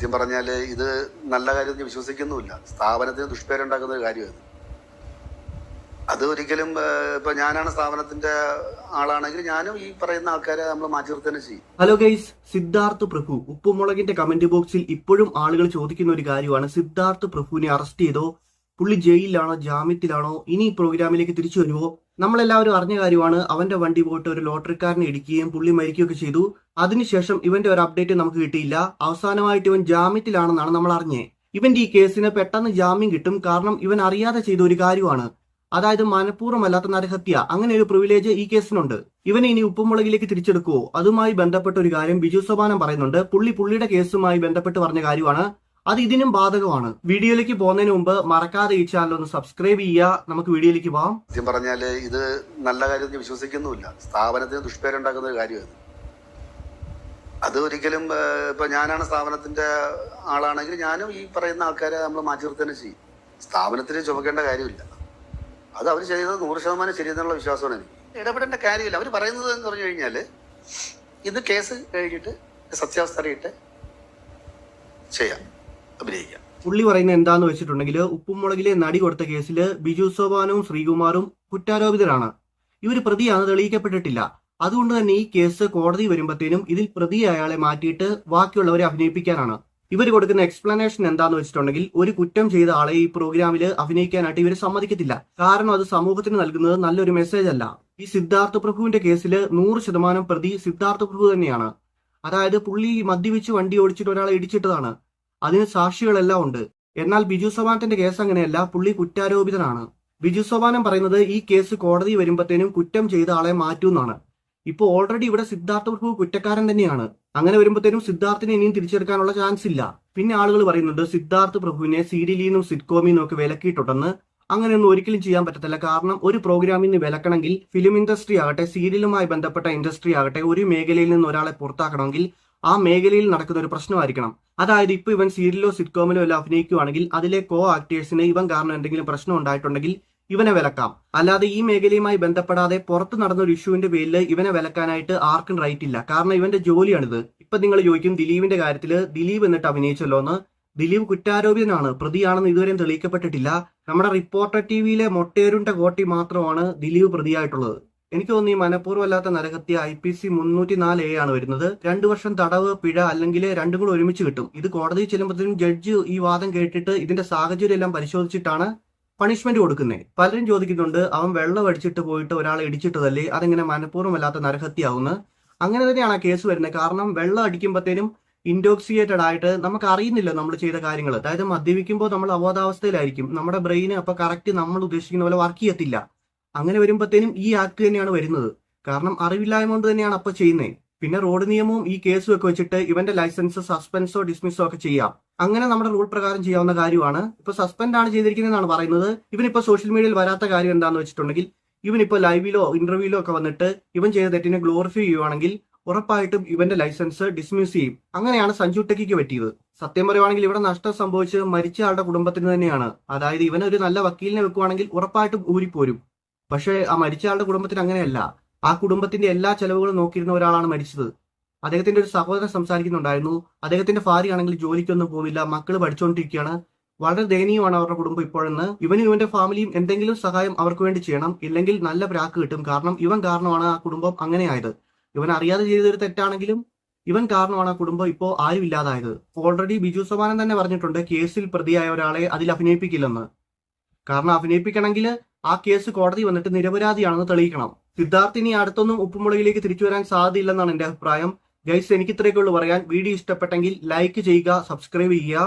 സത്യം പറഞ്ഞാൽ ഇത് നല്ല കാര്യത്തിൽ വിശ്വസിക്കുന്നുമില്ല. സ്ഥാപനത്തിന് ദുഷ്പേരുണ്ടാക്കുന്ന ഒരു കാര്യമാണ്. അത് ഒരിക്കലും ഇപ്പൊ ഞാനാണ് സ്ഥാപനത്തിന്റെ ആളാണെങ്കിൽ ഞാനും ഈ പറയുന്ന ആൾക്കാരെ നമ്മൾ മാറ്റി നിർത്തുക ചെയ്യും. ഹലോ ഗൈസ്, സിദ്ധാർത്ഥ് പ്രഭു ഉപ്പുമുളകിന്റെ കമന്റ് ബോക്സിൽ ഇപ്പോഴും ആളുകൾ ചോദിക്കുന്ന ഒരു കാര്യമാണ്, സിദ്ധാർത്ഥ് പ്രഭുവിനെ അറസ്റ്റ് ചെയ്തോ, പുള്ളി ജയിലിലാണോ ജാമ്യത്തിലാണോ, ഇനി ഈ പ്രോഗ്രാമിലേക്ക് തിരിച്ചു വരുമോ? നമ്മളെല്ലാവരും അറിഞ്ഞ കാര്യമാണ്, അവന്റെ വണ്ടി പോയിട്ട് ഒരു ലോട്ടറിക്കാരനെ ഇടിക്കുകയും പുള്ളി മരിക്കുകയൊക്കെ ചെയ്തു. അതിനുശേഷം ഇവന്റെ ഒരു അപ്ഡേറ്റ് നമുക്ക് കിട്ടിയില്ല. അവസാനമായിട്ട് ഇവൻ ജാമ്യത്തിലാണെന്നാണ് നമ്മൾ അറിഞ്ഞേ. ഇവന്റെ ഈ കേസിന് പെട്ടെന്ന് ജാമ്യം കിട്ടും, കാരണം ഇവൻ അറിയാതെ ചെയ്ത ഒരു കാര്യമാണ്. അതായത് മനഃപൂർവ്വമല്ലാത്ത നരഹത്യ, അങ്ങനെ ഒരു പ്രിവിലേജ് ഈ കേസിനുണ്ട്. ഇവനെ ഇനി ഉപ്പുമുളകിലേക്ക് തിരിച്ചെടുക്കുവോ? അതുമായി ബന്ധപ്പെട്ട ഒരു കാര്യം ബിജു സോപാനം പറയുന്നുണ്ട്. പുള്ളിയുടെ കേസുമായി ബന്ധപ്പെട്ട് പറഞ്ഞ കാര്യമാണ്, അത് ഇതിനും ബാധകമാണ്. വീഡിയോയിലേക്ക് പോകുന്നതിന് മുമ്പ് മറക്കാതെ ഈ ചാനൽ ഒന്ന് സബ്സ്ക്രൈബ് ചെയ്യുക. നമുക്ക് വീഡിയോയിലേക്ക് പോവാം. സത്യം പറഞ്ഞാൽ ഇത് നല്ല കാര്യത്തിൽ വിശ്വസിക്കുന്നുമില്ല. സ്ഥാപനത്തിന് ദുഷ്പേരുണ്ടാക്കുന്ന ഒരു കാര്യമാണ്. അത് ഒരിക്കലും ഇപ്പൊ ഞാനാണ് സ്ഥാപനത്തിന്റെ ആളാണെങ്കിൽ ഞാനും ഈ പറയുന്ന ആൾക്കാരെ നമ്മൾ മാറ്റി നിർത്തുക ചെയ്യും. സ്ഥാപനത്തിന് ചുമക്കേണ്ട കാര്യമില്ല. അത് അവർ ചെയ്തത് 100% ശരിയെന്നുള്ള വിശ്വാസമാണ് എനിക്ക്. ഇടപെടേണ്ട കാര്യമില്ല. അവർ പറയുന്നത് എന്ന് പറഞ്ഞു കഴിഞ്ഞാൽ ഇത് കേസ് കഴിഞ്ഞിട്ട് സത്യാവസ്ഥ അറിയിട്ട് ചെയ്യാം, അഭിനയിക്കാം. പുള്ളി പറയുന്നത് എന്താന്ന് വെച്ചിട്ടുണ്ടെങ്കിൽ, ഉപ്പുമുളകിലെ നടി കൊടുത്ത കേസിൽ ബിജു സോപാനവും ശ്രീകുമാറും കുറ്റാരോപിതരാണ്. ഇവർ പ്രതിയാണെന്ന് തെളിയിക്കപ്പെട്ടിട്ടില്ല. അതുകൊണ്ട് തന്നെ ഈ കേസ് കോടതി വരുമ്പോഴത്തേനും ഇതിൽ പ്രതി അയാളെ മാറ്റിയിട്ട് ബാക്കിയുള്ളവരെ അഭിനയിപ്പിക്കാനാണ്. ഇവർ കൊടുക്കുന്ന എക്സ്പ്ലനേഷൻ എന്താന്ന് വെച്ചിട്ടുണ്ടെങ്കിൽ, ഒരു കുറ്റം ചെയ്ത ആളെ ഈ പ്രോഗ്രാമിൽ അഭിനയിക്കാനായിട്ട് ഇവർ സമ്മതിക്കത്തില്ല. കാരണം അത് സമൂഹത്തിന് നൽകുന്നത് നല്ലൊരു മെസ്സേജ് അല്ല. ഈ സിദ്ധാർത്ഥ് പ്രഭുവിന്റെ കേസിൽ 100% പ്രതി സിദ്ധാർത്ഥ് പ്രഭു തന്നെയാണ്. അതായത് പുള്ളി മദ്യപിച്ച് വണ്ടി ഓടിച്ചിട്ട് ഒരാളെ ഇടിച്ചിട്ടതാണ്. അതിന് സാക്ഷികളെല്ലാം ഉണ്ട്. എന്നാൽ ബിജു സോപാനത്തിന്റെ കേസ് അങ്ങനെയല്ല, പുള്ളി കുറ്റാരോപിതനാണ്. ബിജു സോപാനം പറയുന്നത് ഈ കേസ് കോടതി വരുമ്പോഴത്തേനും കുറ്റം ചെയ്ത ആളെ മാറ്റൂന്നാണ്. ഇപ്പോൾ ഓൾറെഡി ഇവിടെ സിദ്ധാർത്ഥ് പ്രഭു കുറ്റക്കാരൻ തന്നെയാണ്. അങ്ങനെ വരുമ്പോഴത്തേനും സിദ്ധാർത്ഥിനെ ഇനിയും തിരിച്ചെടുക്കാനുള്ള ചാൻസ് ഇല്ല. പിന്നെ ആളുകൾ പറയുന്നുണ്ട് സിദ്ധാർത്ഥ് പ്രഭുവിനെ സീരിയലിൽ നിന്നും സിറ്റ്കോമിൽ നിന്നും ഒക്കെ വിലക്കിയിട്ടുണ്ടെന്ന്. അങ്ങനെയൊന്നും ഒരിക്കലും ചെയ്യാൻ പറ്റത്തില്ല. കാരണം ഒരു പ്രോഗ്രാമിൽ നിന്ന് വിലക്കണമെങ്കിൽ ഫിലിം ഇൻഡസ്ട്രി ആകട്ടെ, സീരിയലുമായി ബന്ധപ്പെട്ട ഇൻഡസ്ട്രി ആകട്ടെ, ഒരു മേഖലയിൽ നിന്ന് ഒരാളെ പുറത്താക്കണമെങ്കിൽ ആ മേഖലയിൽ നടക്കുന്ന ഒരു പ്രശ്നമായിരിക്കണം. അതായത് ഇപ്പൊ ഇവൻ സീരിയലോ സിറ്റ്കോമിലോ എല്ലാം അഭിനയിക്കുകയാണെങ്കിൽ അതിലെ കോ ആക്ടേഴ്സിന് ഇവൻ കാരണം എന്തെങ്കിലും പ്രശ്നം ഉണ്ടായിട്ടുണ്ടെങ്കിൽ ഇവനെ വിലക്കാം. അല്ലാതെ ഈ മേഖലയുമായി ബന്ധപ്പെടാതെ പുറത്ത് നടന്ന ഒരു ഇഷ്യൂവിന്റെ പേരിൽ ഇവനെ വിലക്കാനായിട്ട് ആർക്കും റൈറ്റ് ഇല്ല. കാരണം ഇവന്റെ ജോലിയാണിത്. ഇപ്പൊ നിങ്ങൾ ചോദിക്കും ദിലീപിന്റെ കാര്യത്തിൽ ദിലീപ് എന്നിട്ട് അഭിനയിച്ചല്ലോ എന്ന്. ദിലീപ് കുറ്റാരോപിതനാണ്, പ്രതിയാണെന്ന് ഇതുവരെയും തെളിയിക്കപ്പെട്ടിട്ടില്ല. നമ്മുടെ റിപ്പോർട്ടർ ടിവിയിലെ മൊട്ടേരുണ്ട കോട്ടി മാത്രമാണ് ദിലീപ് പ്രതിയായിട്ടുള്ളത്. എനിക്ക് തോന്നുന്നു ഈ മനഃപൂർവ്വമല്ലാത്ത നരഹത്യ IPC 304A ആണ് വരുന്നത്. 2 വർഷം തടവ്, പിഴ, അല്ലെങ്കിൽ രണ്ടും കൂടെ ഒരുമിച്ച് കിട്ടും. ഇത് കോടതിയിൽ ചെല്ലുമ്പോഴത്തേനും ജഡ്ജ് ഈ വാദം കേട്ടിട്ട് ഇതിന്റെ സാഹചര്യം എല്ലാം പരിശോധിച്ചിട്ടാണ് പണിഷ്മെന്റ് കൊടുക്കുന്നത്. പലരും ചോദിക്കുന്നുണ്ട്, അവൻ വെള്ളം അടിച്ചിട്ട് പോയിട്ട് ഒരാളെ ഇടിച്ചിട്ടതല്ലേ, അതെങ്ങനെ മനഃപൂർവ്വമല്ലാത്ത നരഹത്യാവുന്നു? അങ്ങനെ തന്നെയാണ് ആ കേസ് വരുന്നത്. കാരണം വെള്ളം അടിക്കുമ്പോഴത്തേനും ഇൻടോക്സിയേറ്റഡ് ആയിട്ട് നമുക്ക് അറിയുന്നില്ല നമ്മൾ ചെയ്ത കാര്യങ്ങൾ. അതായത് മദ്യപിക്കുമ്പോൾ നമ്മൾ അബോധാവസ്ഥയിലായിരിക്കും. നമ്മുടെ ബ്രെയിന് അപ്പൊ കറക്റ്റ് നമ്മൾ ഉദ്ദേശിക്കുന്ന പോലെ വർക്ക് ചെയ്യത്തില്ല. അങ്ങനെ വരുമ്പോഴത്തേനും ഈ ആക്ട് തന്നെയാണ് വരുന്നത്. കാരണം അറിവില്ലായ്മ കൊണ്ട് തന്നെയാണ് അപ്പൊ ചെയ്യുന്നത്. പിന്നെ റോഡ് നിയമവും ഈ കേസും ഒക്കെ വെച്ചിട്ട് ഇവന്റെ ലൈസൻസ് സസ്പെൻസോ ഡിസ്മിസോ ഒക്കെ ചെയ്യാം. അങ്ങനെ നമ്മുടെ റൂൾ പ്രകാരം ചെയ്യാവുന്ന കാര്യമാണ്. ഇപ്പൊ സസ്പെൻഡ് ആണ് ചെയ്തിരിക്കുന്നതെന്നാണ് പറയുന്നത്. ഇവനിപ്പോ സോഷ്യൽ മീഡിയയിൽ വരാത്ത കാര്യം എന്താന്ന് വെച്ചിട്ടുണ്ടെങ്കിൽ, ഇവനിപ്പോ ലൈവിലോ ഇന്റർവ്യൂലോ ഒക്കെ വന്നിട്ട് ഇവൻ ചെയ്ത തെറ്റിനെ ഗ്ലോറിഫൈ ചെയ്യുവാണെങ്കിൽ ഉറപ്പായിട്ടും ഇവന്റെ ലൈസൻസ് ഡിസ്മിസ് ചെയ്യും. അങ്ങനെയാണ് സഞ്ജു ടെക്കിക്ക് പറ്റിയത്. സത്യം പറയുവാണെങ്കിൽ ഇവിടെ നഷ്ടം സംഭവിച്ചത് മരിച്ച ആളുടെ കുടുംബത്തിന് തന്നെയാണ്. അതായത് ഇവനൊരു നല്ല വക്കീലിനെ വെക്കുവാണെങ്കിൽ ഉറപ്പായിട്ടും ഊരിപ്പോരും. പക്ഷേ ആ മരിച്ച ആളുടെ കുടുംബത്തിന് അങ്ങനെയല്ല. ആ കുടുംബത്തിന്റെ എല്ലാ ചെലവുകളും നോക്കിയിരുന്ന ഒരാളാണ് മരിച്ചത്. അദ്ദേഹത്തിന്റെ ഒരു സഹോദരൻ സംസാരിക്കുന്നുണ്ടായിരുന്നു. അദ്ദേഹത്തിന്റെ ഭാര്യയാണെങ്കിൽ ജോലിക്കൊന്നും പോകുന്നില്ല, മക്കള് പഠിച്ചുകൊണ്ടിരിക്കുകയാണ്. വളരെ ദയനീയമാണ് അവരുടെ കുടുംബം ഇപ്പോഴെന്ന്. ഇവനും ഇവന്റെ ഫാമിലിയും എന്തെങ്കിലും സഹായം അവർക്ക് വേണ്ടി ചെയ്യണം, ഇല്ലെങ്കിൽ നല്ല പ്രാക്ക് കിട്ടും. കാരണം ഇവൻ കാരണമാണ് ആ കുടുംബം അങ്ങനെയായത്. ഇവൻ അറിയാതെ ചെയ്തൊരു തെറ്റാണെങ്കിലും ഇവൻ കാരണമാണ് ആ കുടുംബം ഇപ്പോൾ ആരും ഇല്ലാതായത്. ഓൾറെഡി ബിജു സോപാനം തന്നെ പറഞ്ഞിട്ടുണ്ട് കേസിൽ പ്രതിയായ ഒരാളെ അതിൽ അഭിനയിപ്പിക്കില്ലെന്ന്. കാരണം അഭിനയിപ്പിക്കണമെങ്കിൽ ആ കേസ് കോടതി വന്നിട്ട് നിരപരാധിയാണെന്ന് തെളിയിക്കണം. സിദ്ധാർത്ഥിനി അടുത്തൊന്നും ഉപ്പുമുളകിലേക്ക് തിരിച്ചു വരാൻ സാധ്യതയില്ലെന്നാണ് എന്റെ അഭിപ്രായം. ഗൈസ്, എനിക്ക് ഇത്രയൊക്കെ ഉള്ളൂ പറയാൻ. വീഡിയോ ഇഷ്ടപ്പെട്ടെങ്കിൽ ലൈക്ക് ചെയ്യുക, സബ്സ്ക്രൈബ് ചെയ്യുക.